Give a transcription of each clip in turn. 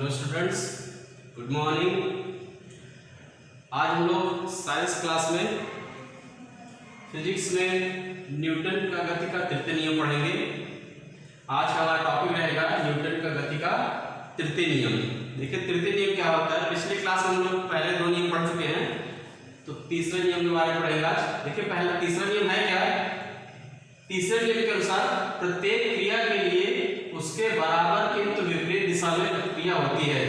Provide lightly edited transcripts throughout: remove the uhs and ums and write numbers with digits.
Hello students, good morning. आज हम लोग साइंस क्लास में फिजिक्स में न्यूटन का गति का तृतीय नियम पढ़ेंगे। आज का हमारा टॉपिक रहेगा न्यूटन का गति का तृतीय नियम। देखिए तृतीय नियम क्या होता है। पिछले क्लास में हम लोग पहले दो नियम पढ़ चुके हैं, तो तीसरे नियम के बारे में पढ़ेंगे आज। देखिए पहला तीसरा नियम है क्या? तीसरे नियम के अनुसार प्रत्येक क्रिया के लिए उसके बराबर किंतु विपरीत दिशा में प्रतिक्रिया होती है।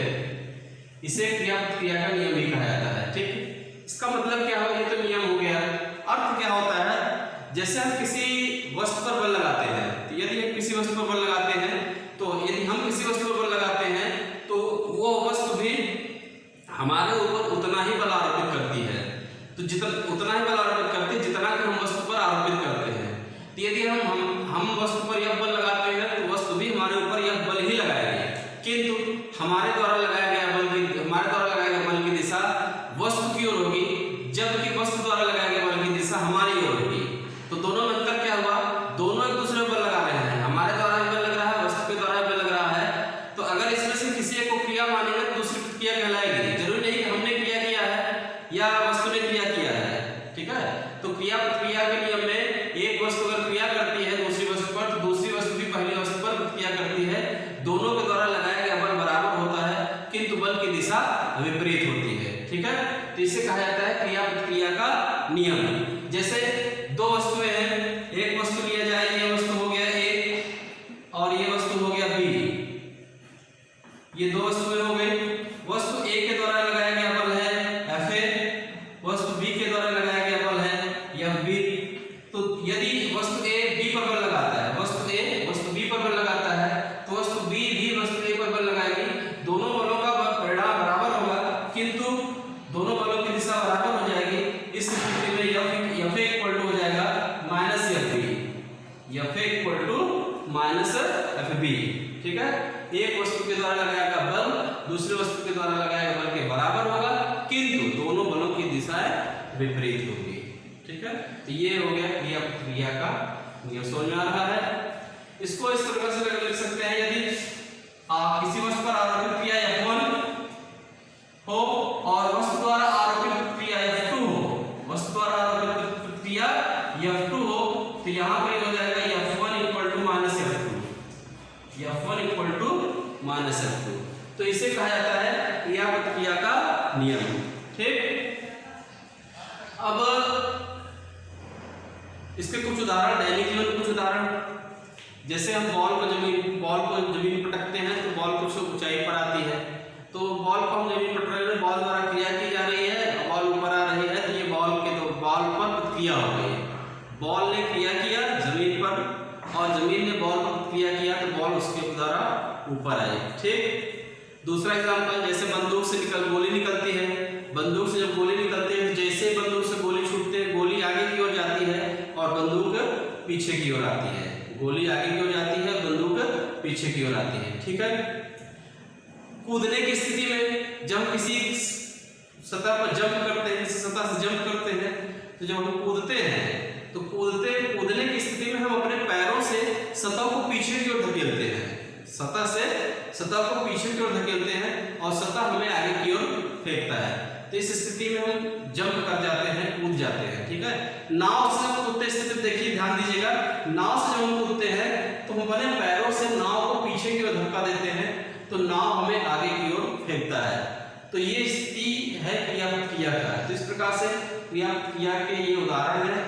इसे क्रिया प्रतिक्रिया का नियम भी कहा जाता है। ठीक, इसका मतलब क्या हुआ? ये तो नियम हो गया। अर्थ क्या होता है? जैसे हम किसी वस्तु पर बल लगाते हैं, तो यदि हम किसी वस्तु पर बल लगाते हैं, तो यदि हम किसी वस्तु पर बल लगाते हैं तो वो वस्तु भी हमारे ऊपर उतना ही बल आरोपित करती है। तो जितना उतना ही बल आरोपित करती है जितना कि हम वस्तु पर आरोपित करते हैं। तो यदि हम वस्तु पर यह बल लगाते हैं तो वस्तु भी हमारे ऊपर यह बल ही लगाएगी, किंतु हमारे द्वारा लगाया गया बल की दिशा वस्तु की ओर होगी, जबकि वस्तु द्वारा लगाया गया बल की दिशा हमारी ओर होगी। तो दोनों में अंतर क्या हुआ? दोनों एक दूसरे पर बल लगा रहे हैं। हमारे द्वारा भी बल लग रहा है, वस्तु के द्वारा भी बल लग रहा है। तो अगर इसमें से किसी एक को क्रिया मानेंगे तो दूसरी क्रिया कहलाएगी। जरूरी नहीं कि हमने क्रिया किया है या वस्तु ने क्रिया किया है। ठीक है, तो क्रिया प्रतिक्रिया के नियम में एक वस्तु अगर क्रिया करती है दूसरी वस्तु पर, तो दूसरी वस्तु भी पहली वस्तु पर प्रतिक्रिया करती है। दोनों के द्वारा लगाया गया बल बराबर होता है, किंतु बल की दिशा विपरीत होती है। ठीक है, तो इसे कहा जाता है क्रिया प्रतिक्रिया का नियम। जैसे दो वस्तुएं हैं, एक वस्तु लिया जाए, ये वस्तु हो गया ए और ये वस्तु हो गया बी। ये दो वस्तुएं हो गई। वस्तु ए के द्वारा लगाया गया बल है एफ ए, वस्तु बी के द्वारा लगाया गया बल है एफ बी। तो यदि वस्तु ए बी पर बल लगाता है, वस्तु बी पर बल लगाता है, तो वस्तु बी भी वस्तु ए पर बल लगाएगी। दोनों बलों का परिणाम बराबर होगा, किंतु दोनों बलों की दिशा बराबर हो जाएगी। इस स्थिति में एफ ए इक्वल टू हो जाएगा minus f b, f a equal to minus f b. ठीक है, एक वस्तु के द्वारा लगाया गया बल दूसरी वस्तु के द्वारा लगाया गया बल के बराबर होगा, किंतु दोनों बलों की दिशाएं विपरीत होगी। ठीक है, तो ये हो गया क्रिया प्रतिक्रिया का नियम। समझ में आ रहा है? इसको इस प्रकार से लिख सकते हैं। यदि किसी वस्तु पर आरोपित क्रिया F1 हो और वस्तु द्वारा आरोपित प्रतिक्रिया F2 हो, वस्तु द्वारा आरोपित प्रतिक्रिया F2 हो, तो यहाँ पे हो जाएगा F1 equal to minus F2, F1 equal to minus F2। तो इसे कहा जाता है क्रिया प्रतिक्रिया का नियम। ठीक, अब इसके कुछ उदाहरण, दैनिक जीवन के कुछ उदाहरण। जैसे हम बॉल को जमीन पर पटकते हैं तो बॉल कुछ ऊंचाई पर आती है, तो बॉल को हम जमीन पर पटक रहे हैं, बॉल द्वारा क्रिया की जा रही है, बॉल ऊपर आ रही है, तो ये बॉल पर प्रतिक्रिया हो गई। बॉल ने क्रिया किया जमीन पर और जमीन ने बॉल पर प्रतिक्रिया किया, तो बॉल उसके द्वारा ऊपर आई। ठीक, दूसरा एग्जाम्पल, जैसे बंदूक से गोली निकलती है। बंदूक से जब गोली निकलती है, तो जैसे ही बंदूक से गोली छूटते हैं, गोली आगे की ओर जाती है और बंदूक पीछे की ओर आती है। गोली आगे की ओर जाती है, बंदूक पीछे की ओर आती है। ठीक है, कूदने की स्थिति में जब हम किसी सतह पर जंप करते हैं, किसी सतह से जंप करते हैं, तो जब हम कूदते हैं तो कूदने की स्थिति में हम अपने पैरों से सतह को पीछे की ओर धकेलते हैं, सतह को पीछे की ओर धकेलते हैं और सतह हमें आगे की ओर फेंकता है। तो इस स्थिति में हम जंप कर जाते हैं, कूद जाते हैं। ठीक है, नाव से हम कूदते स्थिति देखिए, ध्यान दीजिएगा। नाव से जब हम कूदते हैं तो हम अपने पैरों से नाव को पीछे की ओर धक्का देते हैं, तो नाव हमें आगे की ओर फेंकता है। तो ये स्थिति है क्रिया प्रतिक्रिया का। तो इस प्रकार से क्रिया प्रतिक्रिया के ये उदाहरण है।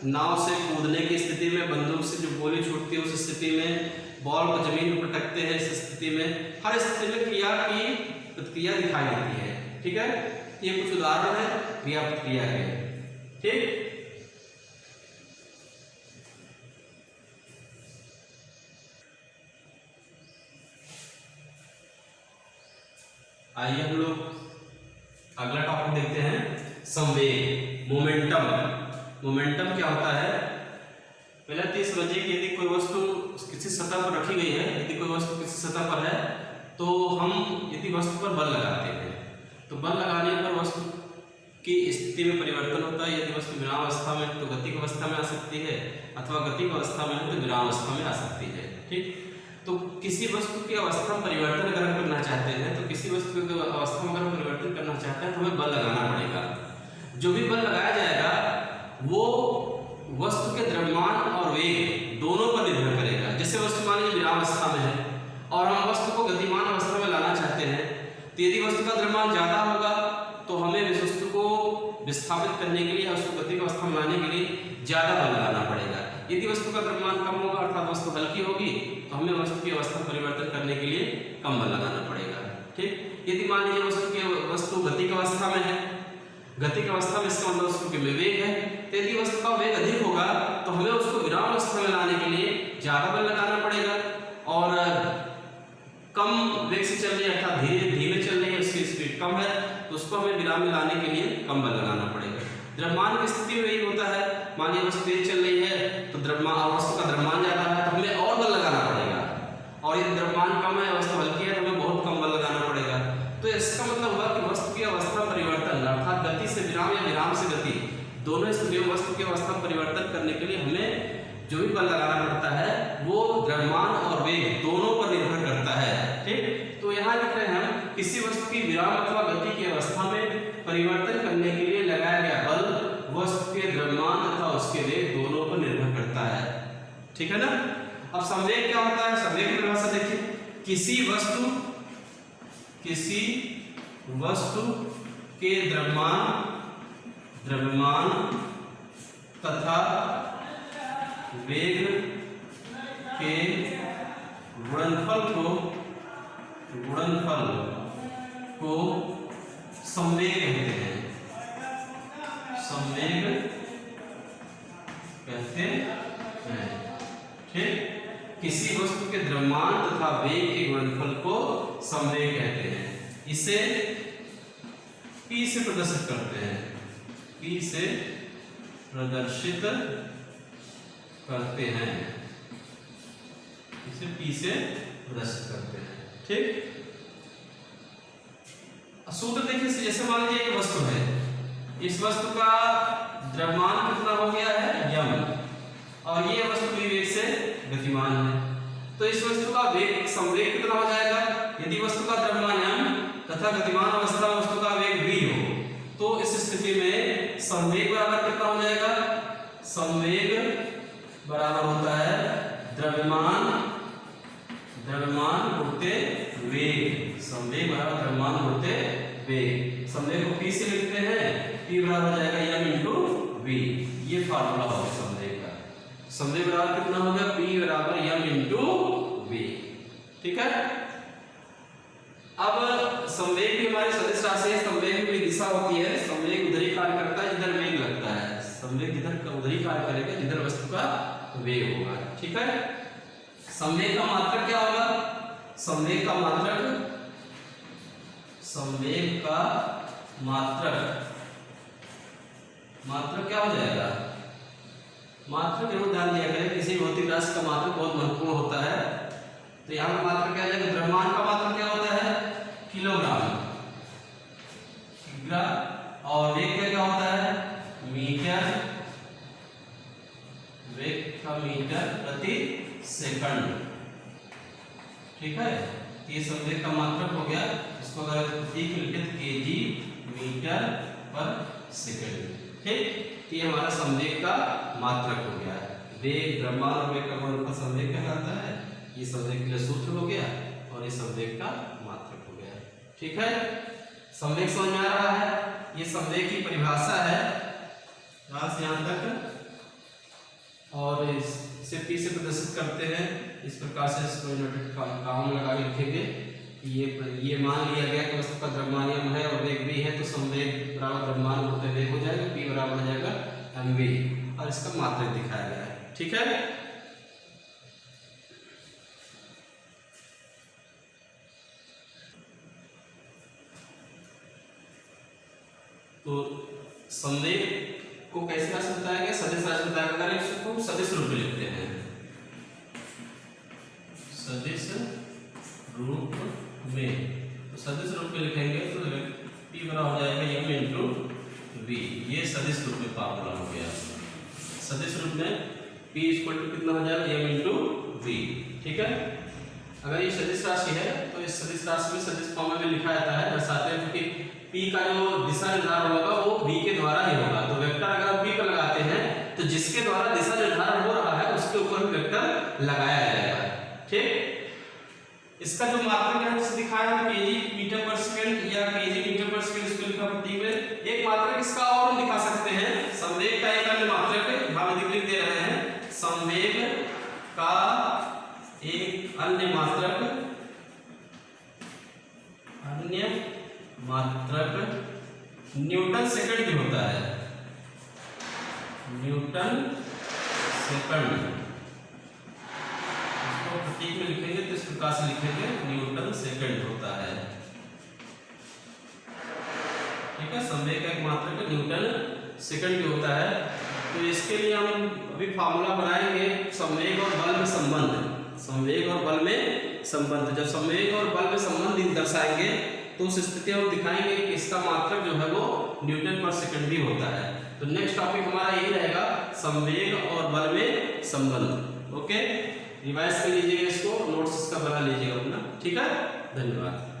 नाव से कूदने की स्थिति में, बंदूक से जो गोली छूटती है उस स्थिति में, बॉल को जमीन पर पटकते हैं इस स्थिति में, हर स्थिति में क्रिया की प्रतिक्रिया दिखाई देती है। ठीक है, ये कुछ उदाहरण है क्रिया प्रतिक्रिया के। ठीक, आइए हम लोग अगला टॉपिक देखते हैं, संवेग, मोमेंटम। मोमेंटम क्या होता है? पहले तो समझिए कि यदि कोई वस्तु किसी सतह पर रखी गई है, यदि कोई वस्तु किसी सतह पर है, तो हम यदि वस्तु पर बल लगाते हैं, तो बल लगाने पर वस्तु की स्थिति में परिवर्तन होता है। यदि वस्तु विरामावस्था में तो गतिक अवस्था में आ सकती है, अथवा गतिक अवस्था में है तो विरामावस्था में आ सकती है। ठीक, तो किसी वस्तु की अवस्था में परिवर्तन अगर हम करना चाहते हैं, तो किसी वस्तु की अवस्था में अगर हम परिवर्तन करना चाहते हैं तो हमें बल लगाना पड़ेगा। जो भी बल लगाया जाएगा वो वस्तु के द्रव्यमान और वेग दोनों पर निर्भर करेगा। जैसे वस्तु मान लीजिए विरामावस्था में है और हम वस्तु को गतिमान अवस्था में लाना चाहते हैं, तो यदि वस्तु का द्रव्यमान ज़्यादा होगा तो हमें उस वस्तु को विस्थापित करने के लिए, उसको गति की अवस्था में लाने के लिए ज़्यादा बल लगाना पड़ेगा। यदि वस्तु का द्रव्यमान कम होगा अर्थात वस्तु हल्की होगी तो हमें वस्तु की अवस्था परिवर्तन करने के लिए कम बल लगाना पड़ेगा। ठीक, यदि मान लीजिए वस्तु गति की अवस्था में है, गति की अवस्था में इसका मतलब वस्तु में वेग है, तो यदि वस्तु का वेग अधिक होगा तो हमें उसको विराम अवस्था में लाने के लिए ज़्यादा बल लगाना पड़ेगा। और कम वेग से चल रही है अर्थात धीमे चल रही है, उसकी स्पीड कम है, तो उसको हमें विराम में लाने के लिए कम बल लगाना पड़ेगा। द्रव्यमान की स्थिति में यही होता है, मान लीजिए वस्तु तेज चल रही है तो वस्तु का द्रव्यमान ज़्यादा है तो हमें और बल लगाना पड़ेगा, और यदि द्रव्यमान कम है, वस्तु हल्की है, तो हमें बहुत कम बल लगाना पड़ेगा। तो इसका मतलब हुआ कि वस्तु की अवस्था परिवर्तन अर्थात गति से विराम या विराम से गति, दोनों स्थितियों में वस्तु की अवस्था परिवर्तन करने के लिए हमें जो भी बल लगाना पड़ता है वो द्रव्यमान और वेग दोनों पर निर्भर करता है। ठीक, तो यहाँ लिख रहे हैं हम किसी वस्तु की विराम अथवा गति की अवस्था में परिवर्तन करने के लिए लगाया गया बल वस्तु के द्रव्यमान तथा उसके वेग दोनों पर निर्भर करता है। ठीक है ना। अब संवेग क्या होता है? संवेग की परिभाषा देखिए, किसी वस्तु के द्रव्यमान तथा वेग के गुणनफल को संवेग कहते हैं। संवेग कहते हैं। ठीक, किसी वस्तु के द्रव्यमान तथा वेग के गुणनफल को संवेग कहते हैं। इसे P से प्रदर्शित करते हैं। P से प्रदर्शित करते हैं। इसे P से प्रदर्शित करते हैं। ठीक, सूत्र देखिए, जैसे मान लीजिए एक वस्तु है, इस वस्तु का द्रव्यमान कितना हो गया है m, और ये वस्तु भी वेग से गतिमान है, तो इस वस्तु का वेग संवेग कितना हो जाएगा? यदि वस्तु का द्रव्यमान m तथा गतिमान अवस्था में वस्तु का वेग v हो तो इस स्थिति में संवेग बराबर कितना हो जाएगा? संवेग बराबर होता है द्रव्यमान गुणित वेग। संवेग बराबर द्रव्यमान गुणित वेग। संवेग को P से लिखते हैं, P बराबर हो जाएगा m इंटू v। ये फार्मूला होगा संवेग का। संवेग बराबर कितना होगा? P बराबर m इंटू v। ठीक है। अब संवेग भी हमारे सदिश राशि है, संवेग की दिशा होती है, संवेग उधर ही कार्य करता है जिधर वेग लगता है। संवेग जिधर उधर ही कार्य करेगा जिधर वस्तु का वेग होगा। ठीक है। संवेग का मात्रक क्या होगा? संवेग का मात्रक क्या हो जाएगा? मात्रक जरूर ध्यान दिया करें, किसी भौतिक राशि का मात्रक बहुत महत्वपूर्ण होता है। तो यहाँ पर मात्रक क्या हो जाएगा? द्रव्यमान का मात्रक क्या होता है? किलोग्राम, और वेग का क्या होता है? मीटर, वेग का मीटर प्रति सेकंड। ठीक है, ये संवेग का मात्रक हो गया। इसको अगर प्रतीक लिखे तो केजी मीटर पर सेकंड। ठीक, ये हमारा संवेग का मात्रक हो गया। वेग, द्रव्यमान और वेग का गुणनफल संवेग कहलाता है। ये संवेग के लिए सूत्र हो गया और ये संवेग का मात्रक हो गया। ठीक है, संवेग समझ में आ रहा है? ये संवेग की परिभाषा है यहाँ से यहाँ तक, और इसे P से प्रदर्शित करते हैं। इस प्रकार से इसको काम लगा के लिखेंगे। ये मान लिया गया कि वस्तु का द्रव्यमान m है और वेग v है, तो संवेग बराबर द्रव्यमान गुणित वेग हो जाएगा। P बराबर हो जाएगा mv, और इसका मात्रक दिखाया गया है। ठीक है। तो संवेग को कैसे राशि बताया गया? सदिश राशि बताया गया। अगर इसको सदिश रूप में लिखते हैं, सदिश रूप में, तो सदिश रूप में लिखेंगे तो P बराबर हो जाएगा m इंटू v। ये सदिश रूप में फार्मूला हो गया। सदिश रूप में P इक्वल टू कितना हो जाएगा? m into v। ठीक है। अगर ये सदिश राशि है तो इस सदिश राशि में सदिश फॉर्म में लिखा जाता है, दर्शाते हैं, क्योंकि P का जो दिशा निर्धारण होगा वो V के द्वारा ही होगा। तो वेक्टर अगर आप P पर लगाते हैं तो जिसके द्वारा दिशा निर्धारण हो रहा है उसके ऊपर भी वेक्टर लगाया जाएगा। ठीक, इसका जो मात्रक है जैसे दिखाया है केजी मीटर पर सेकंड या केजी मीटर पर सेकंड, इसको लिखा प्रतीक में। एक मात्रक इसका और हम दिखा सकते हैं, संवेग का एक अन्य मात्रक हम लिख दे रहे हैं, संवेग का एक अन्य मात्रक न्यूटन सेकंड भी होता है। न्यूटन सेकंड, इसको प्रतीक में लिखेंगे तो इस प्रकार से लिखेंगे, न्यूटन सेकंड होता है। ठीक है, संवेग का एक मात्रक न्यूटन सेकंड भी होता है। तो इसके लिए हम अभी फार्मूला बनाएंगे, संवेग और बल में संबंध। संवेग और बल में संबंध, जब संवेग और बल में संबंध दर्शाएंगे तो उस स्थिति में हम दिखाएंगे कि इसका मात्रक जो है वो न्यूटन पर सेकंड भी होता है। तो नेक्स्ट टॉपिक हमारा यही रहेगा, संवेग और बल में संबंध। ओके, रिवाइज कर लीजिएगा, इसको नोट्स इसका बना लीजिएगा अपना। ठीक है, धन्यवाद।